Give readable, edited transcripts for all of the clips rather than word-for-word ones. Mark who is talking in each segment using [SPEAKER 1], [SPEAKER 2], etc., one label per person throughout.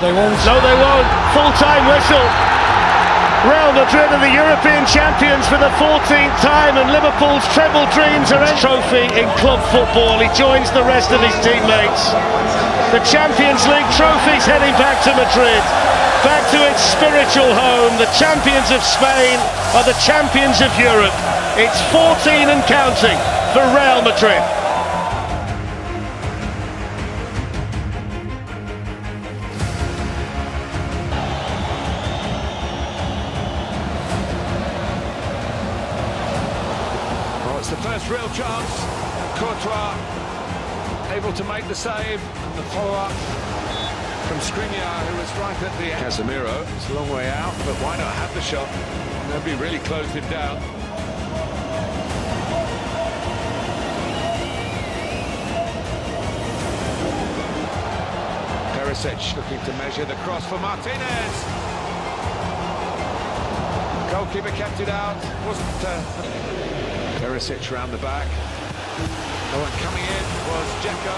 [SPEAKER 1] they won't.
[SPEAKER 2] No, they won't. Full-time whistle. Real Madrid are the European champions for the 14th time, and Liverpool's treble dreams are a trophy in club football. He joins the rest of his teammates. The Champions League trophy's heading back to Madrid, back to its spiritual home. The champions of Spain are the champions of Europe. It's 14 and counting for Real Madrid.
[SPEAKER 3] It's the first real chance. Courtois able to make the save, and the follow-up from Skriniar, who was right at the end. Casemiro, it's a long way out, but why not have the shot? Nobody really closed him down. Perisic looking to measure the cross for Martinez. Goalkeeper kept it out. Wasn't Perisic round the back. The one coming in was Dzeko.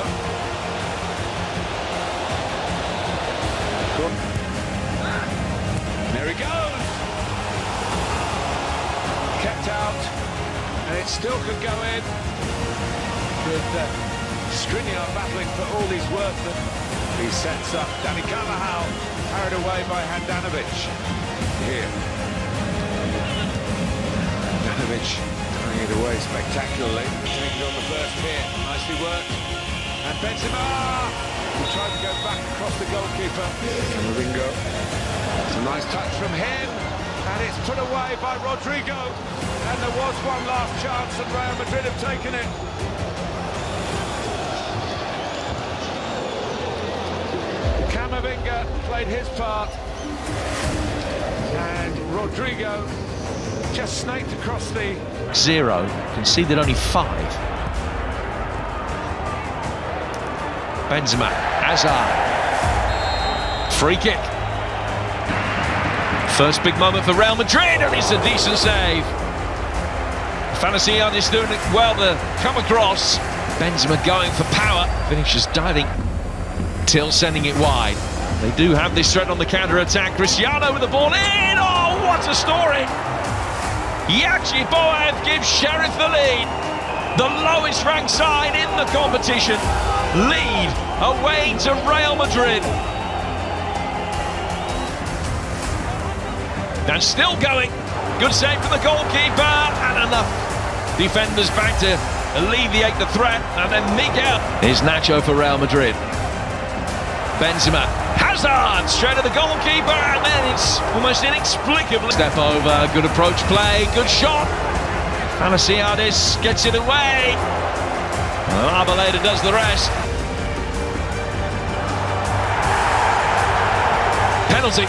[SPEAKER 3] There he goes. Kept out, and it still could go in. With Skriniar battling for all his work that he sets up. Dani Carvajal carried away by Handanovic. Here. Handanovic it away spectacularly, taking on the first hit, nicely worked, and Benzema tried to go back across the goalkeeper. Camavinga, it's a nice touch from him, and it's put away by Rodrigo, and there was one last chance, and Real Madrid have taken it. Camavinga played his part, and Rodrigo just snaked across the
[SPEAKER 4] 0, conceded only 5. Benzema, Hazard, free kick. First big moment for Real Madrid, and it's a decent save. Fantasy is doing it well to come across. Benzema going for power, finishes diving, till sending it wide. They do have this threat on the counter-attack. Cristiano with the ball in, oh what a story! Yachi Boev gives Sheriff the lead. The lowest ranked side in the competition lead away to Real Madrid. And still going. Good save from the goalkeeper, and enough defenders back to alleviate the threat. And then Miguel. Here's Nacho for Real Madrid. Benzema, Hazard, straight at the goalkeeper, and then it's almost inexplicably. Step over, good approach play, good shot. Fanasiades gets it away. Arboleda does the rest. Penalty.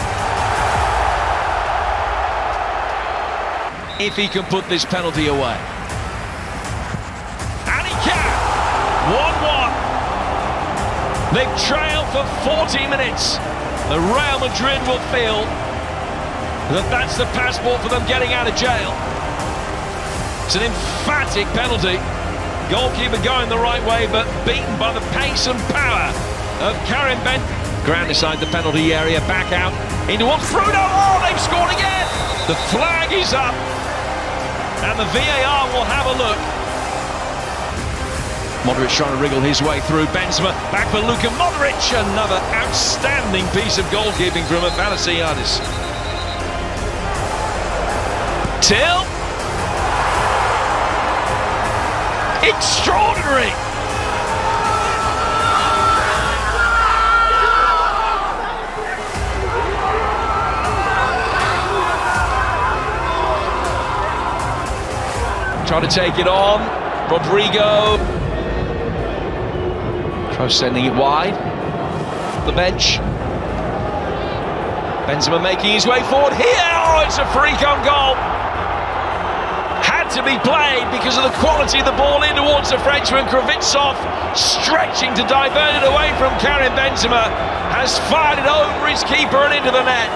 [SPEAKER 4] If he can put this penalty away. And he can! 1-1. They've trailed for 40 minutes. The Real Madrid will feel that that's the passport for them getting out of jail. It's an emphatic penalty. Goalkeeper going the right way, but beaten by the pace and power of Karim Benzema. Ground inside the penalty area, back out into one. Fruno, oh, they've scored again! The flag is up, and the VAR will have a look. Modric trying to wriggle his way through. Benzema back for Luka Modric. Another outstanding piece of goalkeeping from Fanasiades. Till. Extraordinary. Try to take it on. Rodrigo. Tries sending it wide. The bench. Benzema making his way forward here. Oh, it's a freak on goal. Had to be played because of the quality of the ball in towards the Frenchman. Kravitsov stretching to divert it away from Karim Benzema. Has fired it over his keeper and into the net.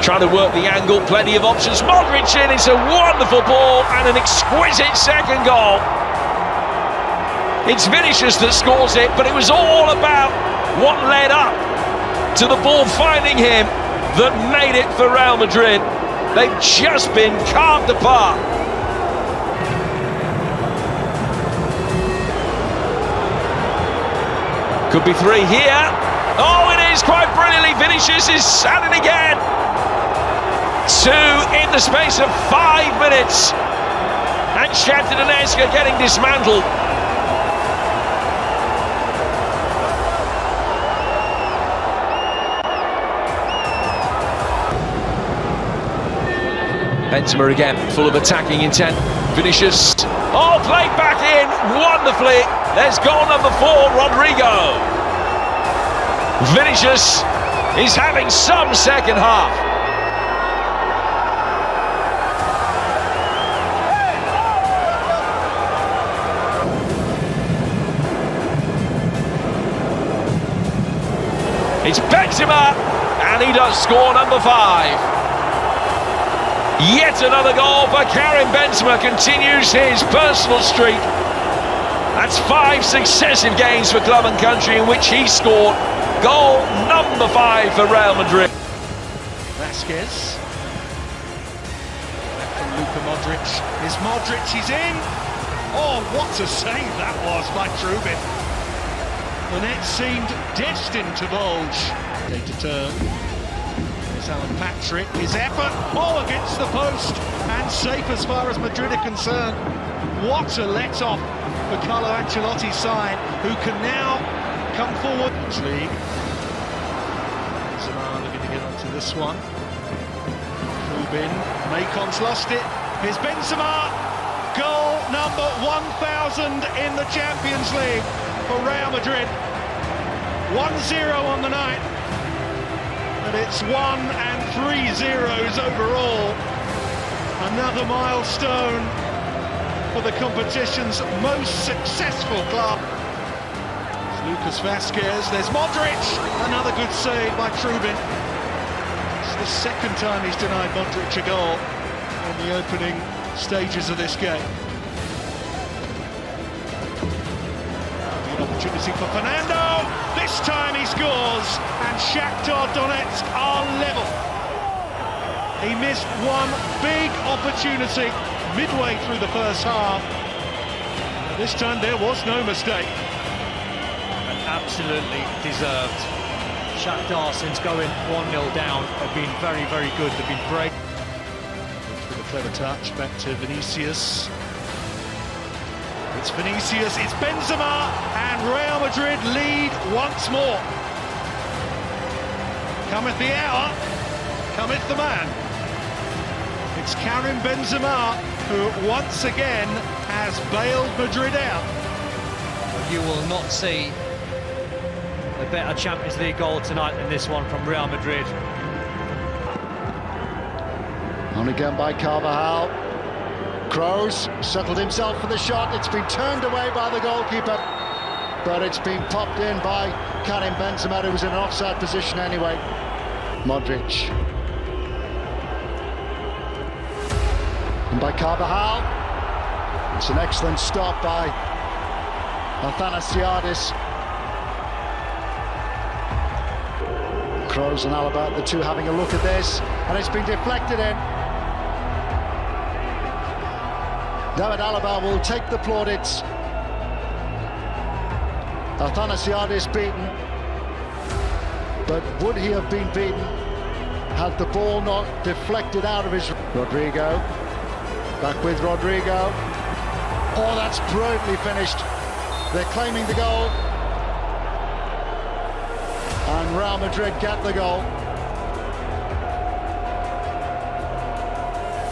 [SPEAKER 4] Trying to work the angle, plenty of options. Modric in, it's a wonderful ball and an exquisite second goal. It's Vinicius that scores it, but it was all about what led up to the ball finding him that made it for Real Madrid. They've just been carved apart. Could be three here. Oh, it is quite brilliantly. Vinicius is at it again. Two in the space of 5 minutes. And Shakhtar getting dismantled. Benzema again, full of attacking intent. Vinicius. Oh, played back in wonderfully. There's goal number 4, Rodrigo. Vinicius is having some second half. It's Benzema, and he does score number 5. Yet another goal for Karim Benzema, continues his personal streak. That's 5 successive games for club and country in which he scored goal number 5 for Real Madrid.
[SPEAKER 1] Vasquez. Back from Luka Modric. Is Modric, he's in! Oh, what a save that was by Trubin. The net seemed destined to bulge. Day to turn. There's Alan Patrick, his effort, oh, against the post, and safe as far as Madrid are concerned. What a let-off for Carlo Ancelotti's side, who can now come forward. League. Benzema looking to get onto this one. Rubin, Macon's lost it. Here's Benzema, goal number 1,000 in the Champions League for Real Madrid. 1-0 on the night, and it's 1 and 3 zeros overall. Another milestone for the competition's most successful club. It's Lucas Vasquez, there's Modric, another good save by Trubin. It's the second time he's denied Modric a goal in the opening stages of this game. Opportunity for Fernando, this time he scores, and Shakhtar Donetsk are level. He missed one big opportunity midway through the first half. This time there was no mistake.
[SPEAKER 5] And absolutely deserved. Shakhtar, since going 1-0 down, have been very, very good. They've been brave.
[SPEAKER 1] With a clever touch, back to Vinicius. It's Vinicius, it's Benzema, and Real Madrid lead once more. Cometh the hour, cometh the man. It's Karim Benzema who once again has bailed Madrid out.
[SPEAKER 5] You will not see a better Champions League goal tonight than this one from Real Madrid.
[SPEAKER 6] On again by Carvajal. Kroos settled himself for the shot. It's been turned away by the goalkeeper, but it's been popped in by Karim Benzema, who was in an offside position anyway. Modric. And by Carvajal. It's an excellent stop by Athanasiadis. Kroos and Alaba, the two having a look at this, and it's been deflected in. David Alaba will take the plaudits. Athanasiadis beaten, but would he have been beaten had the ball not deflected out of his... Rodrigo, back with Rodrigo. Oh, that's brilliantly finished. They're claiming the goal, and Real Madrid get the goal.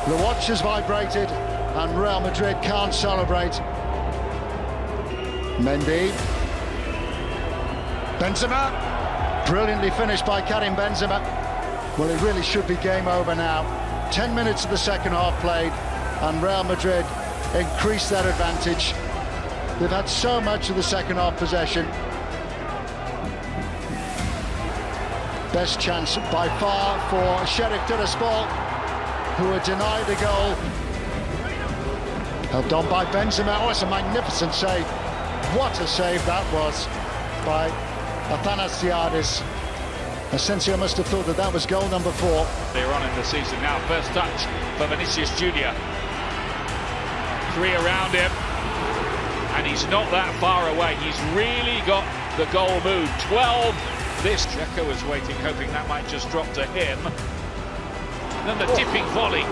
[SPEAKER 6] The watch has vibrated, and Real Madrid can't celebrate. Mendy. Benzema. Brilliantly finished by Karim Benzema. Well, it really should be game over now. 10 minutes of the second half played, and Real Madrid increased their advantage. They've had so much of the second half possession. Best chance by far for Sheriff Tiraspol, who were denied a goal. Held on by Benzema. Oh, it's a magnificent save. What a save that was by Athanasiadis. Asensio must have thought that that was goal number 4.
[SPEAKER 3] They're on in the season now. First touch for Vinicius Junior. 3 around him, and he's not that far away. He's really got the goal move. 12. This Checo is waiting, hoping that might just drop to him. And then the dipping volley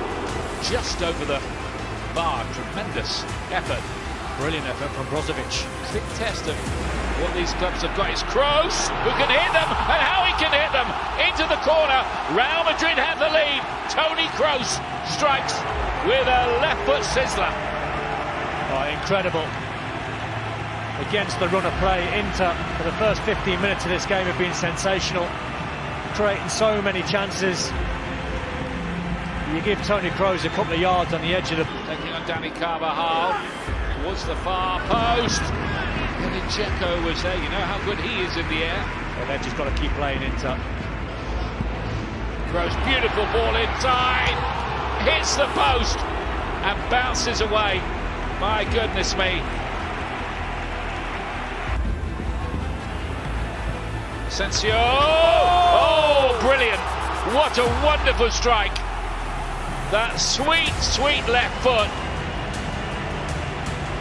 [SPEAKER 3] just over the bar. Tremendous effort.
[SPEAKER 5] Brilliant effort from Brozovic.
[SPEAKER 3] Quick test of what these clubs have got is Kroos, who can hit them, and how he can hit them into the corner. Real Madrid have the lead. Toni Kroos strikes with a left foot sizzler.
[SPEAKER 5] Oh, incredible. Against the run of play, Inter for the first 15 minutes of this game have been sensational, creating so many chances. You give Toni Kroos a couple of yards on the edge of the...
[SPEAKER 3] Taking on Dani Carvajal towards the far post. And then Checo was there. You know how good he is in the air.
[SPEAKER 5] Well, they've just got to keep playing Inter.
[SPEAKER 3] Kroos, beautiful ball inside. Hits the post and bounces away. My goodness me. Asensio! Oh, brilliant! What a wonderful strike! That sweet, sweet left foot.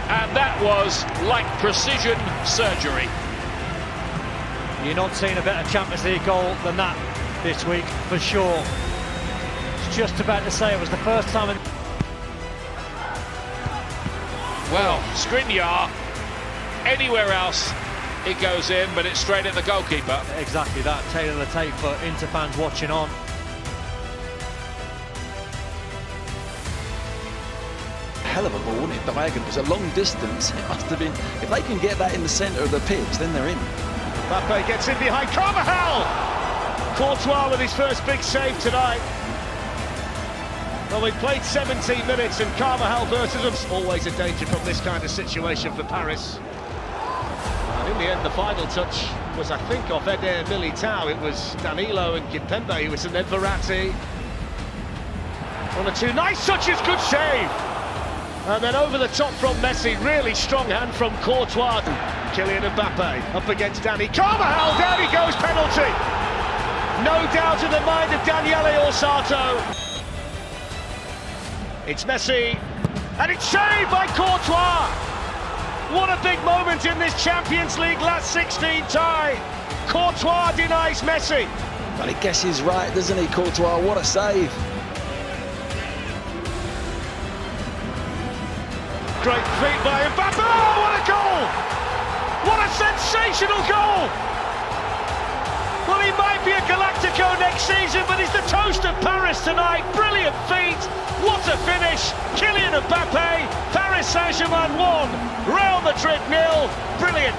[SPEAKER 3] And that was like precision surgery.
[SPEAKER 5] You're not seeing a better Champions League goal than that this week, for sure. It's just about to say it was the first time in...
[SPEAKER 3] Well, Skriniar, anywhere else it goes in, but it's straight at the goalkeeper.
[SPEAKER 5] Exactly that, tail of the tape for Inter fans watching on.
[SPEAKER 7] Hell of a ball, wasn't it? Diagonal. It was a long distance. It must have been. If they can get that in the centre of the pitch, then they're in.
[SPEAKER 2] Mbappe gets in behind Carvajal. Courtois with his first big save tonight. Well, we've played 17 minutes and Carvajal versus them. Always a danger from this kind of situation for Paris. And in the end, the final touch was, I think, off Eder Militao. It was Danilo and Kimpembe who was, and then Verratti. 1 or 2 nice touches, good save. And then over the top from Messi, really strong hand from Courtois. Kylian Mbappe up against Dani Carvajal, down he goes, penalty. No doubt in the mind of Daniele Orsato. It's Messi, and it's saved by Courtois. What a big moment in this Champions League last 16 tie. Courtois denies Messi.
[SPEAKER 7] But he guesses right, doesn't he, Courtois? What a save.
[SPEAKER 2] Great feat by Mbappe. Oh, what a goal! What a sensational goal! Well, he might be a Galactico next season, but he's the toast of Paris tonight. Brilliant feat. What a finish. Kylian Mbappe, Paris Saint-Germain 1, Real Madrid 0. Brilliant.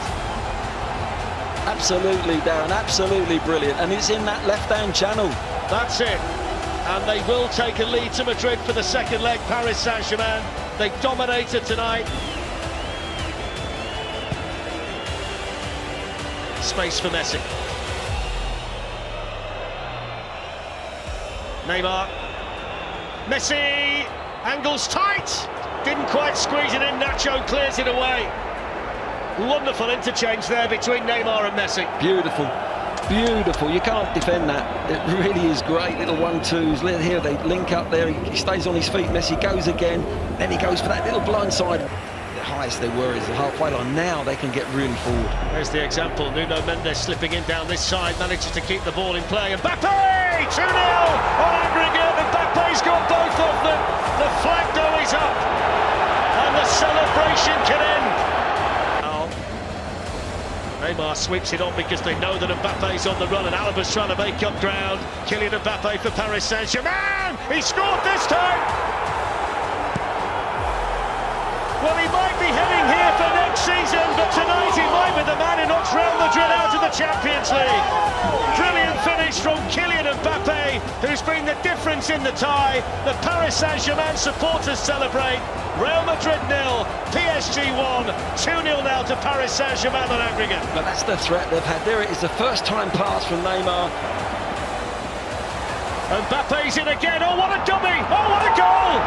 [SPEAKER 7] Absolutely, Darren, absolutely brilliant. And it's in that left-hand channel.
[SPEAKER 2] That's it. And they will take a lead to Madrid for the second leg, Paris Saint-Germain. They dominated tonight. Space for Messi. Neymar. Messi, angles tight. Didn't quite squeeze it in, Nacho clears it away. Wonderful interchange there between Neymar and Messi.
[SPEAKER 7] Beautiful, beautiful. You can't defend that. It really is great. Little 1-2s. Here they link up there. He stays on his feet. Messi goes again. Then he goes for that little blind side. The highest they were is the halfway line. Now they can get really forward.
[SPEAKER 2] There's the example. Nuno Mendes slipping in down this side, manages to keep the ball in play. Mbappe! 2-0 on aggregate. Mbappe's got both of them. The flag though is up. And the celebration can end. Neymar sweeps it on because they know that Mbappe's on the run and Alaba's trying to make up ground. Kylian Mbappe for Paris Saint-Germain! He scored this time! Well, he might be heading here for next season, but tonight he might be the man who knocks Real Madrid out of the Champions League. Brilliant finish from Kylian Mbappe, who's been the difference in the tie. The Paris Saint-Germain supporters celebrate. Real Madrid 0, PSG 1, 2-0 now to Paris Saint-Germain on aggregate.
[SPEAKER 7] But that's the threat they've had. There it is, the first time pass from Neymar.
[SPEAKER 2] Mbappe's in again. Oh, what a dummy! Oh, what a goal!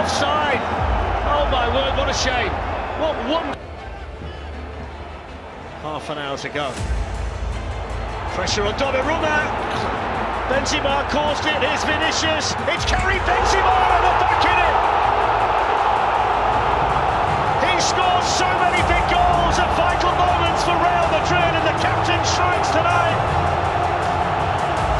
[SPEAKER 2] Offside. Oh my word, what a shame. What one. half an hour to go. Pressure on Donnarumma. Benzema caused it. Here's Vinicius. It's Karim Benzema and they're back in it. He scores so many big goals at vital moments for Real Madrid, and the captain strikes tonight.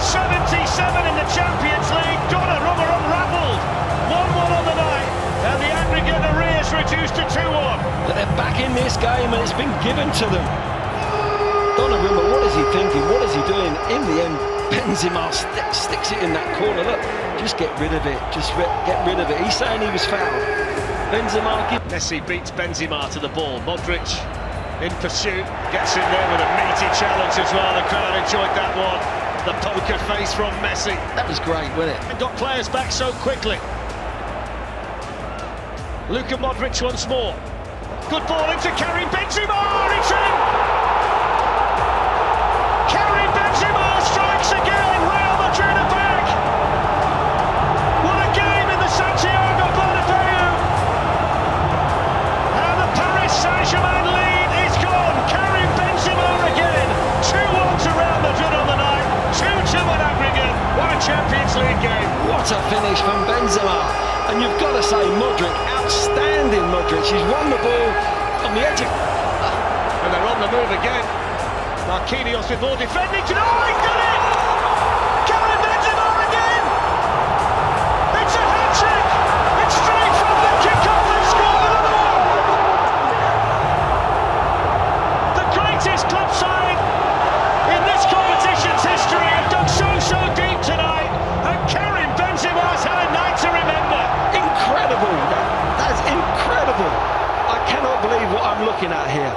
[SPEAKER 2] 77 in the Champions League. Donnarumma unravelled. 1-1 on the night, and the aggregate arrears reduced to 2-1.
[SPEAKER 7] But they're back in this game, and it's been given to them. Donnarumma, what is he thinking? What is he doing? In the end, Benzema sticks it in that corner. Look, just get rid of it. Get rid of it. He's saying he was fouled. Benzema.
[SPEAKER 2] Messi beats Benzema to the ball. Modric in pursuit, gets in there with a meaty challenge as well. The crowd enjoyed that one. The poker face from Messi.
[SPEAKER 7] That was great, wasn't it?
[SPEAKER 2] And got players back so quickly. Luka Modric once more. Good ball into Karim Benzema. It's in. Karim Benzema strikes again. Real Madrid are back. What a game in the Santiago Bernabeu. And the Paris Saint-Germain lead is gone. Karim Benzema again. 2-1 to Real Madrid on the night. 2-2 on aggregate. What a Champions League game.
[SPEAKER 7] What a finish from Benzema. And you've got to say, Modric, outstanding Modric. He's won the ball on the edge of...
[SPEAKER 2] And they're on the move again. Marquinhos with more defending. Oh, he's done it! Karim Benzema again! It's a hat-trick! It's straight from the kick-off and scored another one! The greatest club side in this competition's history have done so deep tonight, and Karim Benzema's had a night to remember.
[SPEAKER 7] Incredible! That's incredible! I cannot believe what I'm looking at here.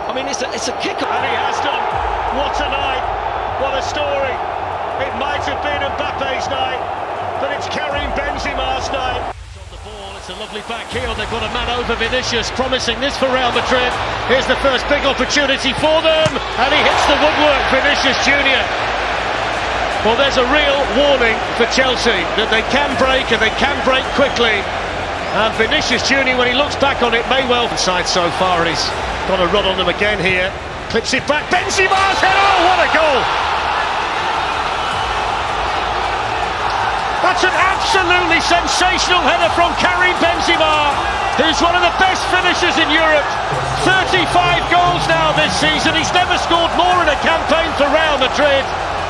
[SPEAKER 7] I mean, it's a kick-off.
[SPEAKER 2] And he has done. What a night. What a story. It might have been Mbappe's night, but it's Karim Benzema's night. On the ball, it's a lovely back heel. They've got a man over Vinicius, promising this for Real Madrid. Here's the first big opportunity for them, and he hits the woodwork, Vinicius Jr. Well, there's a real warning for Chelsea that they can break, and they can break quickly. And Vinicius Jr., when he looks back on it, may well inside so far, and he's got a run on them again here. Clips it back, Benzema's head, oh, what a goal! That's an absolutely sensational header from Karim Benzema, who's one of the best finishers in Europe. 35 goals now this season. He's never scored more in a campaign for Real Madrid,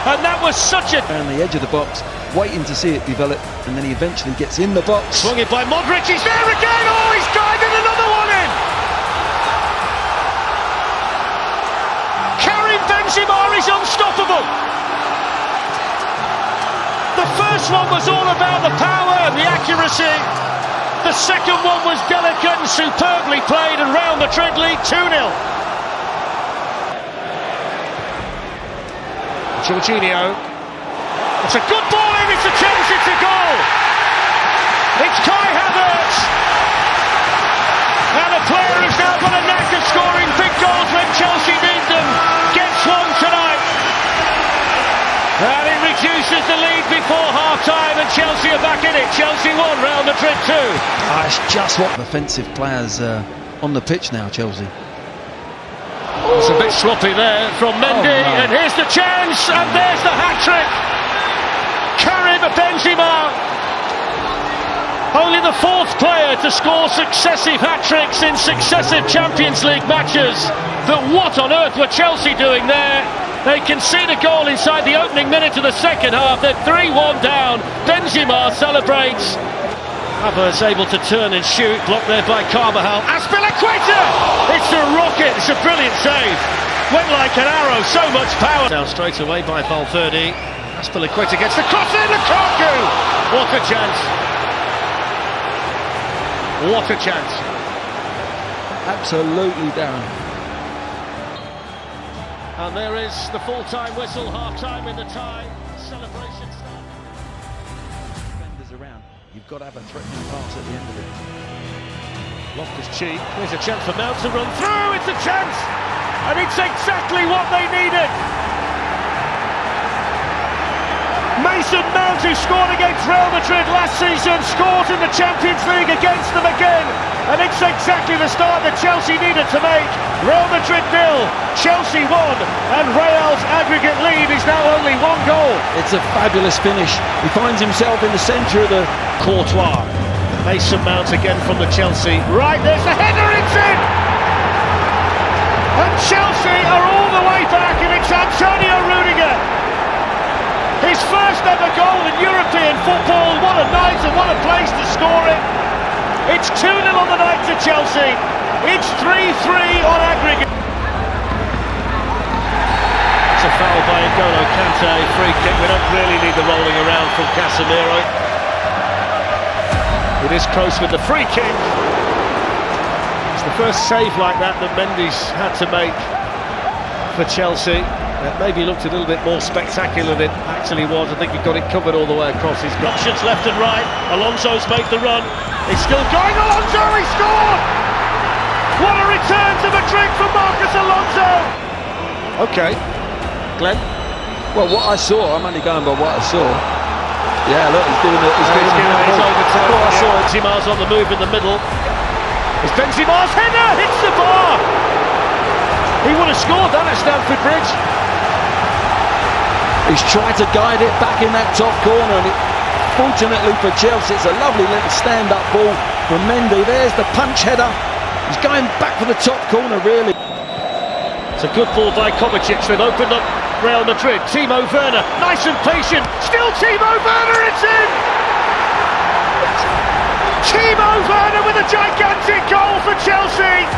[SPEAKER 2] and that was such a...
[SPEAKER 7] On the edge of the box, waiting to see it develop, and then he eventually gets in the box.
[SPEAKER 2] Swung it by Modric, he's there again, oh, he's diving another one in! Karim Benzema is unstoppable! The first one was all about the power and the accuracy. The second one was delicate and superbly played, and Real Madrid lead 2-0. Jorginho. It's a good ball in, it's a chance, it's a goal! It's Kai Havertz! And a player who's now got a knack of scoring big goals when Chelsea need them gets one tonight. And it reduces the lead before half-time, and Chelsea are back in it. Chelsea 1, Real Madrid 2.
[SPEAKER 7] It's just what offensive players on the pitch now, Chelsea.
[SPEAKER 2] It's a bit sloppy there from Mendy, and here's the chance, and there's the hat-trick. Karim Benzema, only the fourth player to score successive hat-tricks in successive Champions League matches. But what on earth were Chelsea doing there? They concede a goal inside the opening minute of the second half. They're 3-1 down. Benzema celebrates. Havertz able to turn and shoot, blocked there by Carvajal. Azpilicueta! It's a rocket, it's a brilliant save. Went like an arrow, so much power. Now straight away by Valverde. Azpilicueta gets the cross in, Lukaku! What a chance. What a chance.
[SPEAKER 7] Absolutely, Darren.
[SPEAKER 2] And there is the full-time whistle, half-time in the tie. Celebration starts.
[SPEAKER 7] Defenders around. You've got to have a threatening pass at the end of it.
[SPEAKER 2] Loftus-Cheek, here's a chance for Mount to run through, it's a chance! And it's exactly what they needed! Mason Mount, who scored against Real Madrid last season, scores in the Champions League against them again. And it's exactly the start that Chelsea needed to make. Real Madrid 0, Chelsea 1, and Real's aggregate lead is now only 1 goal.
[SPEAKER 7] It's a fabulous finish. He finds himself in the centre of the...
[SPEAKER 2] Courtois. Mason Mount again from the Chelsea. Right, there's the header, it's in! And Chelsea are all the way back, and it's Antonio Rudiger. His first ever goal in European football. What a night and what a place to score it. It's 2-0 on the night to Chelsea. It's 3-3 on aggregate. It's a foul by N'Golo Kante, free kick. We don't really need the rolling around from Casemiro. It is Kroos with the free kick. It's the first save like that Mendy's had to make for Chelsea. It maybe looked a little bit more spectacular than it actually was. I think he got it covered all the way across his goal. Options left and right. Alonso's made the run. He's still going. Alonso, he scored! What a return to Madrid from Marcos Alonso! Okay, Glenn.
[SPEAKER 7] Well, what I saw, I'm only going by what I saw. Yeah, look, he's doing it. He's
[SPEAKER 2] overturned. I saw it. Benzema's on the move in the middle. It's Benzema's header, hits the bar. He would have scored that at Stamford Bridge.
[SPEAKER 7] He's tried to guide it back in that top corner, and fortunately for Chelsea, it's a lovely little stand-up ball from Mendy. There's the punch header. He's going back for the top corner, really.
[SPEAKER 2] It's a good ball by Kovacic. They've opened up Real Madrid. Timo Werner, nice and patient. Still Timo Werner, it's in! Timo Werner with a gigantic goal for Chelsea.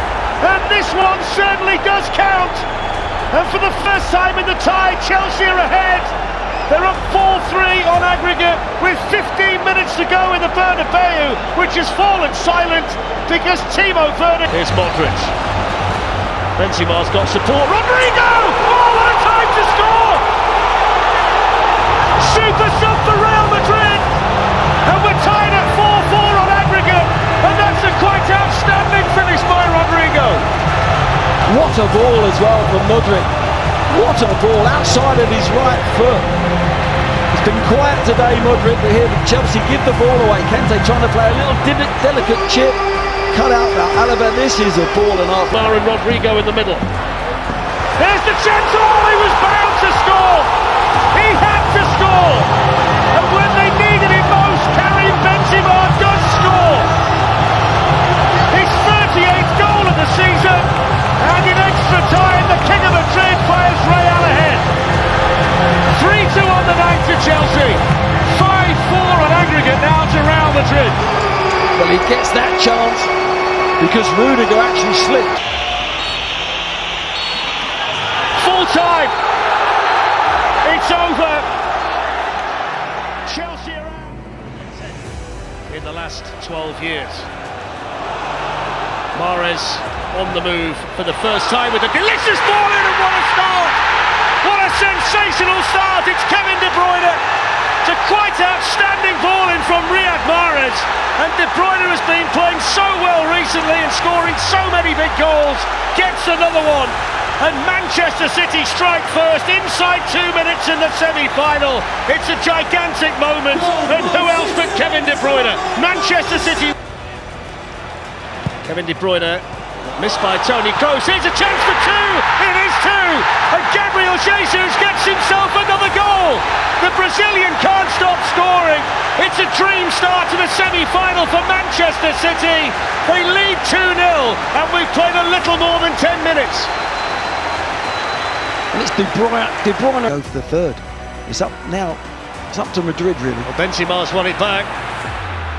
[SPEAKER 2] And this one certainly does count. And for the first time in the tie, Chelsea are ahead. They're up 4-3 on aggregate with 15 minutes to go in the Bernabeu, which has fallen silent because Timo Werner... Here's Modric. Benzema's got support. Rodrigo! Oh, what a time to score! Super sub for Real Madrid! And we're tied at 4-4 on aggregate. And that's a quite outstanding finish by Rodrigo.
[SPEAKER 7] What a ball as well from Madrid. What a ball outside of his right foot. It's been quiet today, Madrid, but here Chelsea give the ball away. Kante trying to play a little delicate chip. Cut out that Alaba. This is a ball and a half.
[SPEAKER 2] And Rodrigo in the middle. There's the chance. Oh, he was bound to score. He had to score. And when they needed it most, Karim Benzema does score. His 38th goal of the season. And in extra time, the King of Madrid fires Real ahead. 3-2 on the night to Chelsea. 5-4 on aggregate now to Real Madrid.
[SPEAKER 7] Well, he gets that chance because Rudiger actually slipped.
[SPEAKER 2] Full time. It's over. Chelsea are out. In the last 12 years. Mahrez on the move for the first time with a delicious ball in, and what a start! What a sensational start! It's Kevin De Bruyne. It's a quite outstanding ball in from Riyad Mahrez, and De Bruyne has been playing so well recently and scoring so many big goals. Gets another one, and Manchester City strike first inside 2 minutes in the semi-final. It's a gigantic moment, and who else but Kevin De Bruyne? Manchester City. Kevin De Bruyne, missed by Toni Kroos. Here's a chance for two. It is two. And Gabriel Jesus gets himself another goal. The Brazilian can't stop scoring. It's a dream start to the semi-final for Manchester City. They lead 2-0, and we've played a little more than 10 minutes.
[SPEAKER 7] And it's De Bruyne go for the third. It's up now. It's up to Madrid, really.
[SPEAKER 2] Well, Benzema's won it back.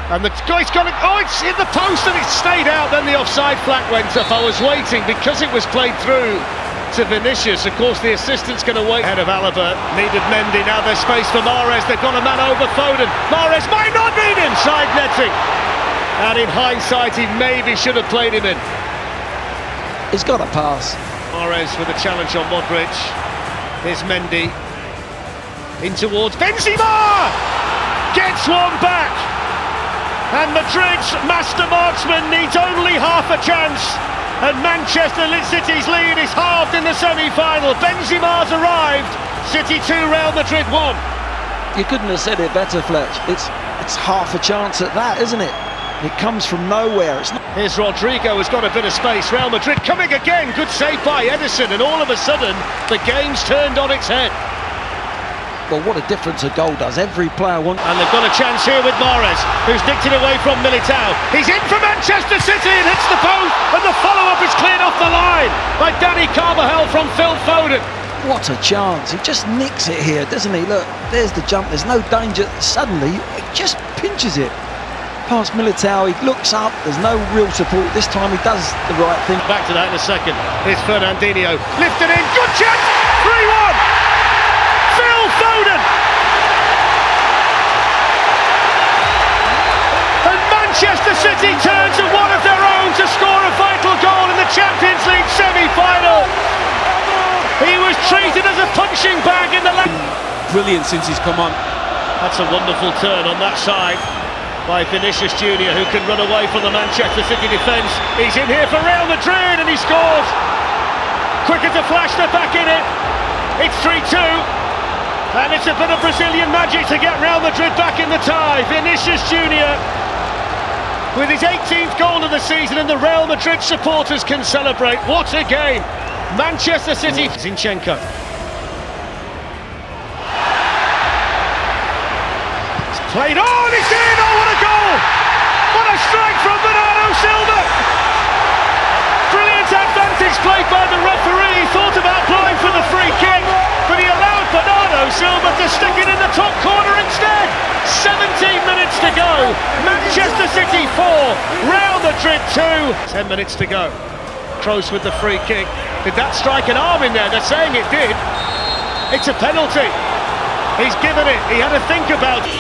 [SPEAKER 2] And the guy's got it. Oh, it's in the post and it stayed out. Then the offside flag went up. I was waiting because it was played through to Vinicius. Of course, the assistant's going to wait. Head of Alaba needed Mendy. Now there's space for Mahrez. They've got a man over Foden. Mahrez might not need him. Side netting. And in hindsight, he maybe should have played him in.
[SPEAKER 7] He's got a pass.
[SPEAKER 2] Mahrez with a challenge on Modric. Here's Mendy. In towards Benzema. Gets one back. And Madrid's master marksman needs only half a chance. And Manchester City's lead is halved in the semi-final. Benzema's arrived. City 2, Real Madrid 1.
[SPEAKER 7] You couldn't have said it better, Fletch. It's half a chance at that, isn't it? It comes from nowhere. It's not.
[SPEAKER 2] Here's Rodrigo, has got a bit of space. Real Madrid coming again. Good save by Edison, and all of a sudden the game's turned on its head.
[SPEAKER 7] Well, what a difference a goal does. Every player wants.
[SPEAKER 2] And they've got a chance here with Mahrez, who's nicked it away from Militao. He's in for Manchester City and hits the post, and the follow-up is cleared off the line by Danny Carvajal from Phil Foden.
[SPEAKER 7] What a chance. He just nicks it here, doesn't he? Look, there's the jump. There's no danger. Suddenly, it just pinches it. Past Militao, he looks up. There's no real support. This time he does the right thing.
[SPEAKER 2] Back to that in a second. Here's Fernandinho. Lifted in. Good chance. 3-1. Phil Foden. And Manchester City turns to one of their own to score a vital goal in the Champions League semi-final. He was treated as a punching bag in the
[SPEAKER 8] brilliant since he's come on.
[SPEAKER 2] That's a wonderful turn on that side by Vinicius Junior, who can run away from the Manchester City defence. He's in here for Real Madrid and he scores. Quick as a flash, they're back in it. It's 3-2. And it's a bit of Brazilian magic to get Real Madrid back in the tie. Vinicius Junior with his 18th goal of the season, and the Real Madrid supporters can celebrate. What a game. Manchester City. Zinchenko. It's played on, it's in! Oh, what a goal! What a strike from Bernardo Silva! Brilliant advantage played by the referee. He thought about blowing for the free kick, but he allowed Bernardo Silva to stick it in the top corner instead. 17 minutes to go. Manchester City 4, Real Madrid 2. 10 minutes to go. Kroos with the free kick. Did that strike an arm in there? They're saying it did. It's a penalty. He's given it. He had to think about it.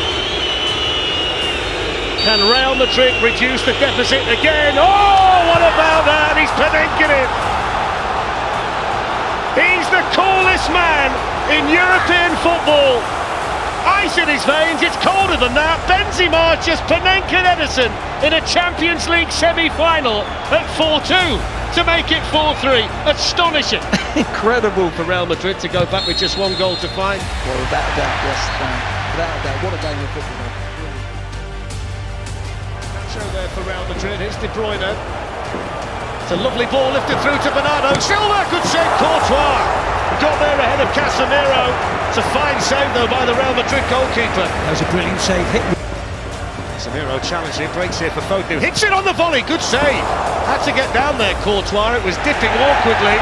[SPEAKER 2] Can Real Madrid reduce the deficit again? Oh, what about that? He's penenking it. He's the coolest man in European football. Ice in his veins, it's colder than that. Benzema just penenking Edison in a Champions League semi-final at 4-2 to make it 4-3. Astonishing.
[SPEAKER 7] Incredible
[SPEAKER 2] For Real Madrid to go back with just one goal to find.
[SPEAKER 7] Well, without a doubt, yes. Without a doubt, what a game of football.
[SPEAKER 2] Show there for Real Madrid. It's De Bruyne. It's a lovely ball lifted through to Bernardo Silva. Good save, Courtois. Got there ahead of Casemiro. It's a fine save though by the Real Madrid goalkeeper.
[SPEAKER 8] That was a brilliant save.
[SPEAKER 2] Casemiro challenges it, breaks here for Foden. Hits it on the volley. Good save. Had to get down there, Courtois. It was dipping awkwardly.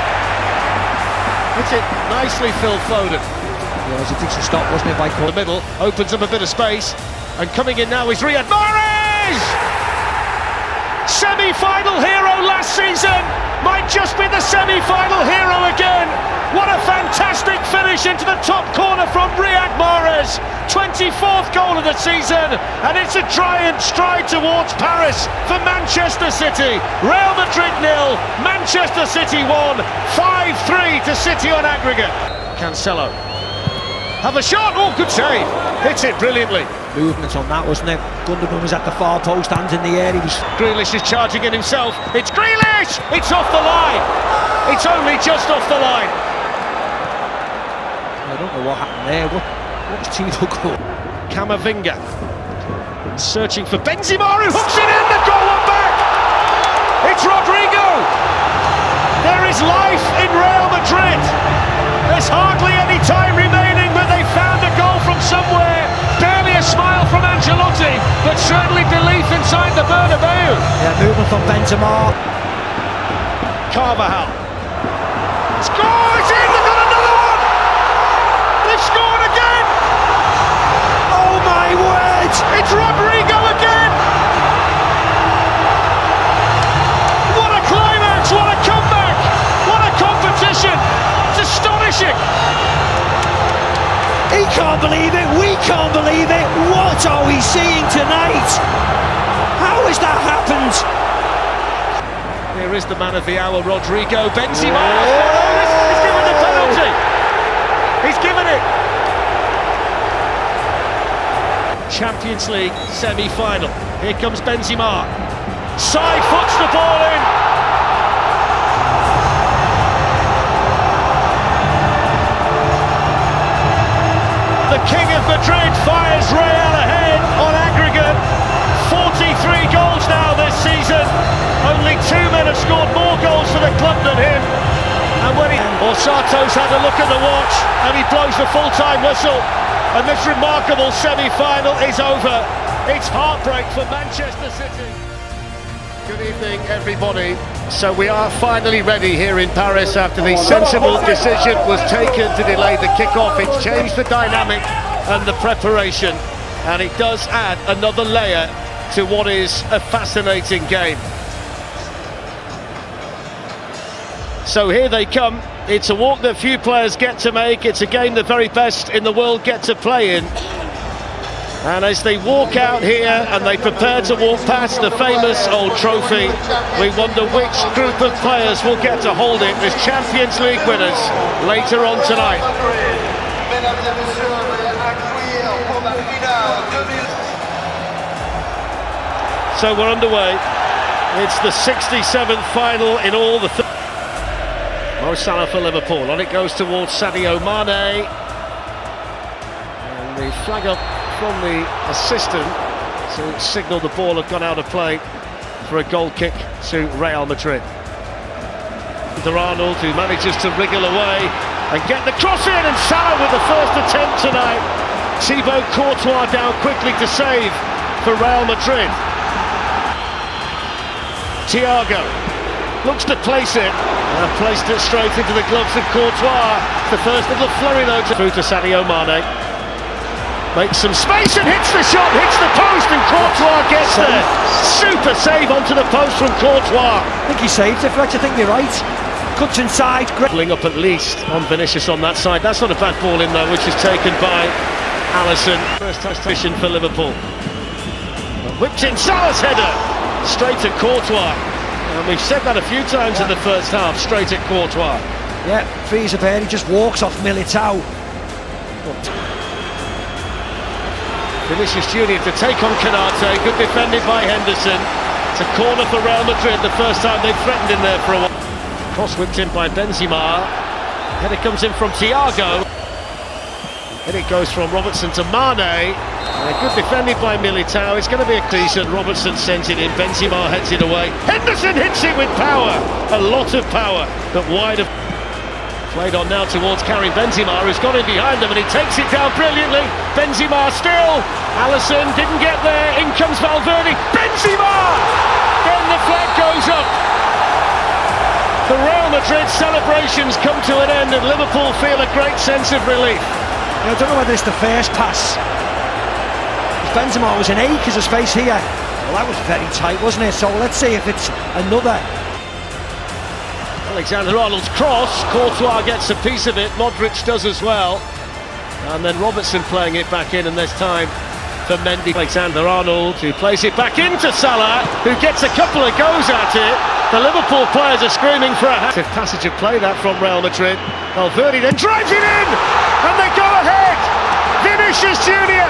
[SPEAKER 2] Hits it nicely, Phil Foden.
[SPEAKER 8] Yeah, it was a decent stop, wasn't it, by
[SPEAKER 2] The middle opens up a bit of space, and coming in now is Riyad Mahrez! Semi-final hero last season, might just be the semi-final hero again. What a fantastic finish into the top corner from Riyad Mahrez. 24th goal of the season, and it's a giant stride towards Paris for Manchester City. Real Madrid 0, Manchester City 1, 5-3 to City on aggregate. Cancelo. Have a shot, oh good save, hits it brilliantly.
[SPEAKER 8] Movement on that, wasn't it? Gundogan was at the far post, hands in the air.
[SPEAKER 2] Grealish is charging in himself, it's Grealish! It's off the line, it's only just off the line.
[SPEAKER 8] I don't know what happened there, what was Tito called?
[SPEAKER 2] Camavinga, searching for Benzema, who hooks it in, the goal went back! It's Rodrigo! There is life in Real Madrid! There's hardly any time remaining, but they found a goal from somewhere. Barely a smile from Ancelotti, but certainly belief inside the Bernabeu.
[SPEAKER 8] Yeah, movement from Benzema.
[SPEAKER 2] Carvajal. Score! It's in! They've got another one! They've scored again!
[SPEAKER 8] Oh my word!
[SPEAKER 2] It's Rodrigo again! What a climax! What a comeback! What a competition! It's astonishing!
[SPEAKER 8] He can't believe it, we can't believe it. What are we seeing tonight? How has that happened?
[SPEAKER 2] Here is the man of the hour, Rodrigo. Benzema. He's given the penalty. He's given it. Champions League semi-final. Here comes Benzema. Side foots the ball in. The King of Madrid fires Real ahead on aggregate. 43 goals now this season. Only 2 men have scored more goals for the club than him. And when Orsato's had a look at the watch and he blows the full-time whistle, and this remarkable semi-final is over. It's heartbreak for Manchester City. Good evening, everybody. So we are finally ready here in Paris after the sensible decision was taken to delay the kick-off. It's changed the dynamic and the preparation, and it does add another layer to what is a fascinating game. So here they come. It's a walk that few players get to make. It's a game the very best in the world get to play in. And as they walk out here and they prepare to walk past the famous old trophy, we wonder which group of players will get to hold it as Champions League winners later on tonight. So we're underway. It's the 67th final in all the... Mo Salah for Liverpool. On it goes towards Sadio Mane. And the flag up from the assistant to signal the ball had gone out of play for a goal kick to Real Madrid. Arnold, who manages to wriggle away and get the cross in, and Salah with the first attempt tonight. Thibaut Courtois down quickly to save for Real Madrid. Thiago looks to place it, and placed it straight into the gloves of Courtois. The first little flurry though through to Sadio Mane. Makes some space and hits the shot, hits the post, and Courtois gets there. Super save onto the post from Courtois.
[SPEAKER 8] I think he saved it, Fletch. I think you're right. Cuts inside.
[SPEAKER 2] Pulling up at least on Vinicius on that side. That's not a bad ball in there, which is taken by Alisson. First touch vision for Liverpool. Whipped in Salah's header, straight at Courtois. And we've said that a few times in the first half, straight at Courtois.
[SPEAKER 8] Yeah, frees a pair, he just walks off Militao.
[SPEAKER 2] Vinicius Junior to take on Canate, good defended by Henderson. It's a corner for Real Madrid, the first time they've threatened in there for a while. Cross whipped in by Benzema. Header comes in from Thiago. Then it goes from Robertson to Mane. Good defended by Militao. It's going to be a decent. Robertson sends it in. Benzema heads it away. Henderson hits it with power. A lot of power, but wide of. Played on now towards Karim Benzema, who's got in behind him, and he takes it down brilliantly. Benzema still. Alisson didn't get there. In comes Valverde. Benzema! Then the flag goes up. The Real Madrid celebrations come to an end, and Liverpool feel a great sense of relief.
[SPEAKER 8] I don't know whether it's the first pass. Benzema was in acres of space here. Well, that was very tight, wasn't it? So let's see if it's another.
[SPEAKER 2] Alexander-Arnold's cross. Courtois gets a piece of it. Modric does as well. And then Robertson playing it back in, and there's time for Mendy. Alexander-Arnold, who plays it back into Salah, who gets a couple of goes at it. The Liverpool players are screaming for a active passage of play that from Real Madrid. Valverde then drives it in, and they go ahead. Vinicius Junior.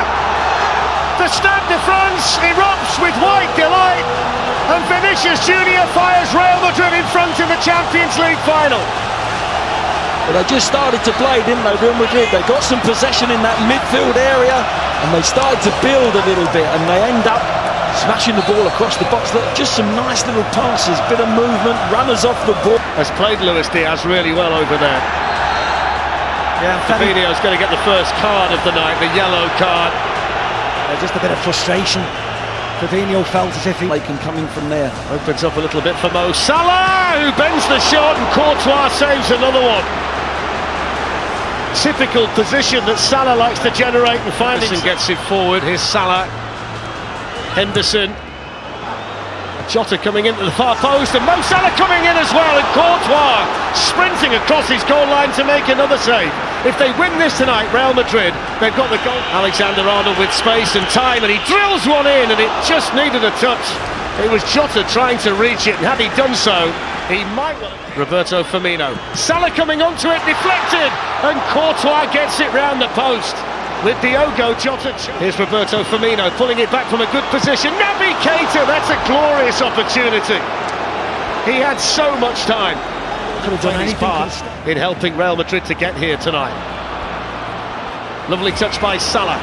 [SPEAKER 2] The Stade de France erupts with white delight, and Vinicius Junior fires Real Madrid in front in the Champions League final.
[SPEAKER 7] But they just started to play, didn't they, Real Madrid? They got some possession in that midfield area, and they started to build a little bit, and they end up smashing the ball across the box. Look, just some nice little passes, bit of movement, runners off the ball.
[SPEAKER 2] Has played Luis Diaz really well over there.
[SPEAKER 8] Yeah,
[SPEAKER 2] Fabinho's going to get the first card of the night, the yellow card.
[SPEAKER 8] Just a bit of frustration. Fabinho felt as if he coming from there.
[SPEAKER 2] Opens up a little bit for Mo Salah, who bends the shot, and Courtois saves another one. Typical position that Salah likes to generate, and finally gets it forward. Here's Salah. Henderson. Jota coming into the far post, and Mo Salah coming in as well, and Courtois sprinting across his goal line to make another save. If they win this tonight, Real Madrid, they've got the goal. Alexander-Arnold with space and time, and he drills one in, and it just needed a touch. It was Jota trying to reach it, and had he done so, he might well. Roberto Firmino. Salah coming onto it, deflected, and Courtois gets it round the post. With Diogo Jota. Here's Roberto Firmino pulling it back from a good position. Naby Keita, that's a glorious opportunity. He had so much time. Could have done his part in helping Real Madrid to get here tonight. Lovely touch by Salah.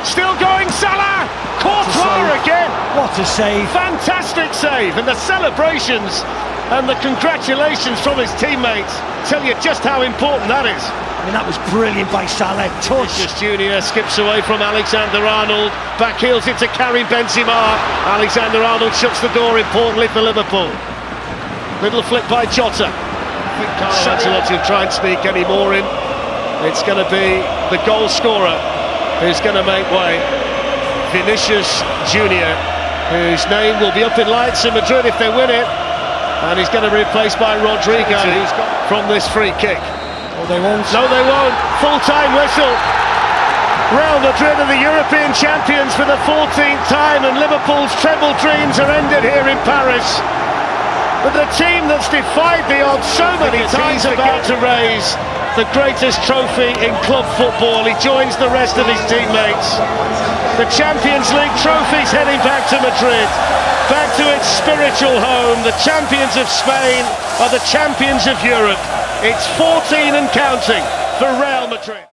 [SPEAKER 2] Still going, Salah! Courtois again!
[SPEAKER 8] What a save!
[SPEAKER 2] Fantastic save, and the celebrations and the congratulations from his teammates tell you just how important that is.
[SPEAKER 8] I mean, that was brilliant by Salah. Touch.
[SPEAKER 2] Junior skips away from Alexander-Arnold, backheels it to Karim Benzema. Alexander-Arnold shuts the door importantly for Liverpool. Little flick by Jota. I think Carlo Ancelotti will try and sneak any more in. It's going to be the goal scorer who's going to make way. Vinicius Junior, whose name will be up in lights in Madrid if they win it, and he's going to be replaced by Rodrigo from this free kick.
[SPEAKER 8] Oh, they won't.
[SPEAKER 2] No, they won't. Full-time whistle. Real Madrid are the European champions for the 14th time, and Liverpool's treble dreams are ended here in Paris. But the team that's defied the odds so many times about to raise the greatest trophy in club football. He joins the rest of his teammates. The Champions League trophy's heading back to Madrid, back to its spiritual home. The champions of Spain are the champions of Europe. It's 14 and counting for Real Madrid.